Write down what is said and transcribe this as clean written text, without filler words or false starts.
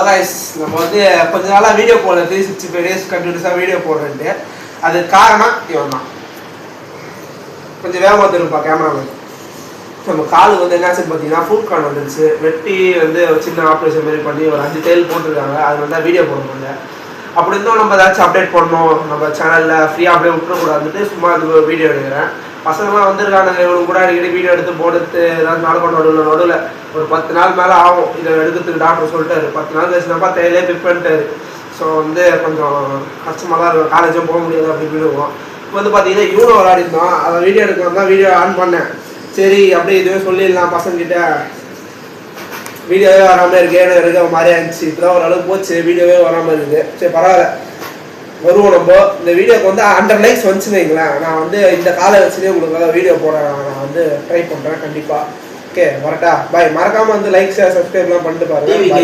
guys, நம்ம வந்து கொஞ்ச நாளா வீடியோ போடல 365 days கண்டினியூஸா வீடியோ போடுறேன்ட்டு அது காரணம் இவன் தான். கொஞ்சம் வேகமா திரும்பா கேமராமேன். நம்ம காலுக்கு வந்து என்னாச்சு பார்த்தீங்கன்னா ஃபுட் கார்ன் வந்துருச்சு. வெட்டி வந்து ஒரு சின்ன ஆப்ரேஷன் மாதிரி பண்ணி ஒரு 5 தையல் போட்டிருக்காங்க. அது வந்து வீடியோ போட முடியல. அப்படி இருந்தும் நம்ம ஏதாச்சும் அப்டேட் பண்ணணும், நம்ம சேனலில் ஃப்ரீயாக அப்படியே விட்டுறக்கூடாதுட்டு சும்மா அது வீடியோ எடுக்கிறேன். பசங்களாம் வந்திருக்கானுங்க, இவனுக்கு கூட அடிக்கடி வீடியோ எடுத்து போடுறது ஏதாவது நடக்கும். நடுவில் ஒரு 10 நாள் மேலே ஆகும் இதை எடுக்கிறதுக்கு டாக்டர் சொல்லிட்டாரு. 10 நாள் கழிச்சுனாப்பா தையிலே பிக் பண்ணிட்டாரு. ஸோ வந்து கொஞ்சம் கஷ்டமாக தான் இருக்கும், காலேஜும் போக முடியாது அப்படி போயிடுவோம். இப்போ வந்து பார்த்தீங்கன்னா யூனோ விளையாடிருந்தோம், அதை வீடியோ எடுக்க தான் வீடியோ ஆன் பண்ணேன். சரி அப்படியே இதுவே சொல்லிடலாம் பசங்கிட்ட, வீடியோவே வராமல் இருக்கு ஏன்னா இருக்க மாதிரியா இருந்துச்சு. இப்போதான் ஓரளவுக்கு போச்சு, வீடியோவே வராமல் இருக்குது. சரி பரவாயில்ல வருவோம். நம்ம இந்த வீடியோக்கு வந்து 100 likes வந்துச்சுன்னு வைங்களேன், நான் வந்து இந்த காலை வச்சுனே உங்களுக்கு வீடியோ போட நான் வந்து ட்ரை பண்ணுறேன் கண்டிப்பாக. ஓகே வரட்டா, பாய். மறக்காமல் வந்து லைக் ஷேர் சப்ஸ்கிரைப்லாம் பண்ணிட்டு பாருங்க.